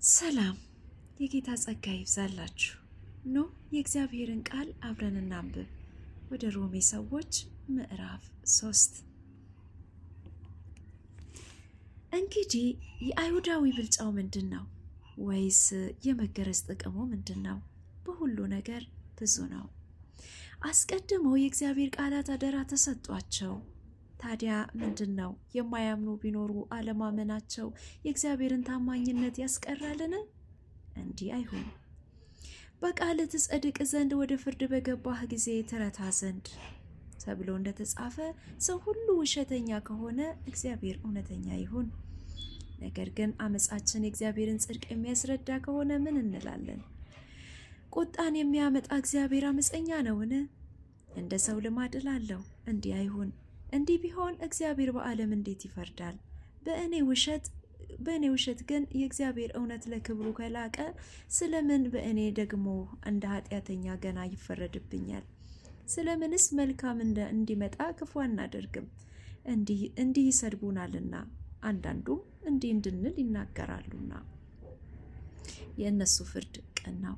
ሰላም የጌታ ጸጋ ይብዛላችሁ። ኑ የእግዚአብሔርን ቃል አብረን እናንብብ። ወደ ሮሜ ሰዎች ምዕራፍ 3። እንግዲህ የአይሁዳዊ ብልጫው ምንድን ነው? ወይስ የመገረዝ ጥቅሙ ምንድን ነው? በሁሉ ነገር ብዙ ነው። አስቀድመው የእግዚአብሔር ቃላት አደራ ተሰጧቸው። ታዲያ ምንድን ነው? የማያምኑ ቢኖሩ አለማመናቸው የእግዚአብሔርን ታማኝነት ያስቀራልን? እንዲህ አይሁን። በቃል ትጸድቅ ዘንድ ወደ ፍርድ በገባህ ጊዜ ትረታ ዘንድ ተብሎ እንደተጻፈ ሰው ሁሉ ውሸተኛ ከሆነ እግዚአብሔር እውነተኛ ይሁን። ነገር ግን አመጻችን የእግዚአብሔርን ጽድቅ የሚያስረዳ ከሆነ ምን እንላለን? ቁጣን የሚያመጣ እግዚአብሔር አመፀኛ ነውን? እንደ ሰው ልማድ እላለሁ፣ እንዲህ አይሁን። እንዲህ ቢሆን እግዚአብሔር በዓለም እንዴት ይፈርዳል? በእኔ ውሸት ግን የእግዚአብሔር እውነት ለክብሩ ከላቀ ስለምን በእኔ ደግሞ እንደ ኃጢአተኛ ገና ይፈረድብኛል? ስለምንስ መልካም እንዲመጣ ክፉ አናደርግም? እንዲህ ይሰድቡናልና አንዳንዱም እንዲህ እንድንል ይናገራሉና የእነሱ ፍርድ ቅን ነው።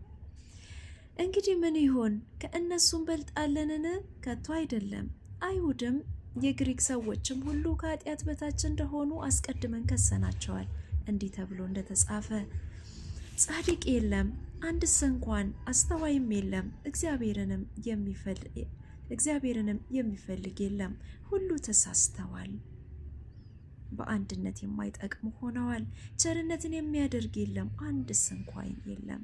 እንግዲህ ምን ይሆን? ከእነሱም በልጣለንን? ከቶ አይደለም። አይሁድም የግሪክ ሰዎችም ሁሉ ከኃጢአት በታች እንደሆኑ አስቀድመን ከሰናቸዋል። እንዲህ ተብሎ እንደተጻፈ ጻድቅ የለም አንድስ እንኳን፣ አስተዋይም የለም፣ እግዚአብሔርንም የሚፈልግ የለም። ሁሉ ተሳስተዋል፣ በአንድነት የማይጠቅሙ ሆነዋል። ቸርነትን የሚያደርግ የለም፣ አንድስ እንኳን የለም።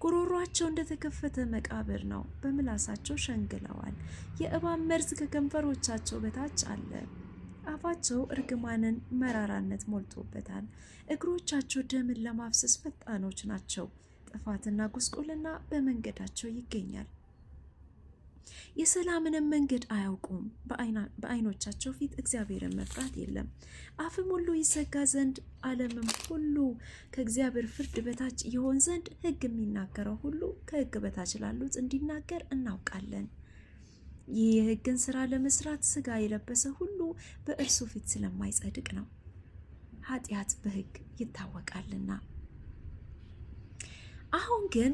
ጉሮሯቸው እንደተከፈተ መቃብር ነው፣ በምላሳቸው ሸንግለዋል። የእባብ መርዝ ከከንፈሮቻቸው በታች አለ። አፋቸው እርግማንን መራራነት ሞልቶበታል። እግሮቻቸው ደምን ለማፍሰስ ፈጣኖች ናቸው። ጥፋትና ጉስቁልና በመንገዳቸው ይገኛል። የሰላምንም መንገድ አያውቁም። በዓይኖቻቸው ፊት እግዚአብሔርን መፍራት የለም። አፍም ሁሉ ይዘጋ ዘንድ ዓለምም ሁሉ ከእግዚአብሔር ፍርድ በታች ይሆን ዘንድ ሕግ የሚናገረው ሁሉ ከሕግ በታች ላሉት እንዲናገር እናውቃለን። ይህ የሕግን ስራ ለመስራት ስጋ የለበሰ ሁሉ በእርሱ ፊት ስለማይጸድቅ ነው፣ ኃጢአት በሕግ ይታወቃልና። አሁን ግን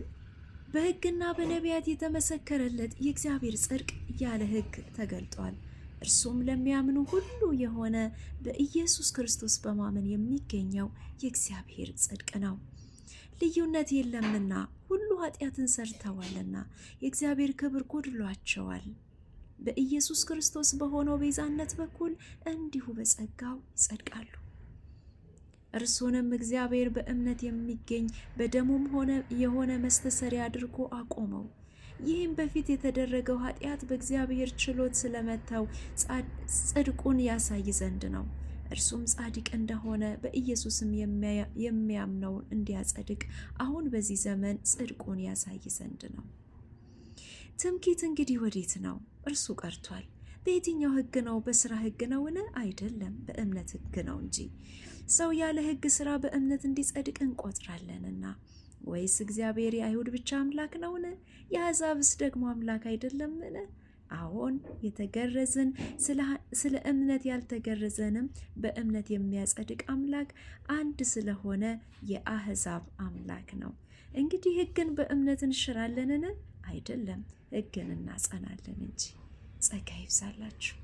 በሕግና በነቢያት የተመሰከረለት የእግዚአብሔር ጽድቅ ያለ ሕግ ተገልጧል። እርሱም ለሚያምኑ ሁሉ የሆነ በኢየሱስ ክርስቶስ በማመን የሚገኘው የእግዚአብሔር ጽድቅ ነው። ልዩነት የለምና ሁሉ ኃጢአትን ሰርተዋልና የእግዚአብሔር ክብር ጎድሏቸዋል። በኢየሱስ ክርስቶስ በሆነው ቤዛነት በኩል እንዲሁ በጸጋው ይጸድቃሉ። እርሱንም እግዚአብሔር በእምነት የሚገኝ በደሙም የሆነ መስተሰሪያ አድርጎ አቆመው። ይህም በፊት የተደረገው ኃጢአት በእግዚአብሔር ችሎት ስለመታው ጽድቁን ያሳይ ዘንድ ነው። እርሱም ጻድቅ እንደሆነ በኢየሱስም የሚያምነውን እንዲያጸድቅ አሁን በዚህ ዘመን ጽድቁን ያሳይ ዘንድ ነው። ትምክህት እንግዲህ ወዴት ነው? እርሱ ቀርቷል። በየትኛው ሕግ ነው? በስራ ሕግ ነውን? አይደለም፣ በእምነት ሕግ ነው እንጂ። ሰው ያለ ሕግ ስራ በእምነት እንዲጸድቅ እንቆጥራለንና። ወይስ እግዚአብሔር የአይሁድ ብቻ አምላክ ነውን? የአሕዛብስ ደግሞ አምላክ አይደለምን? አዎን፣ የተገረዝን ስለ እምነት ያልተገረዘንም በእምነት የሚያጸድቅ አምላክ አንድ ስለሆነ የአሕዛብ አምላክ ነው። እንግዲህ ሕግን በእምነት እንሽራለንን? አይደለም፣ ሕግን እናጸናለን እንጂ። ጸጋ ይብዛላችሁ።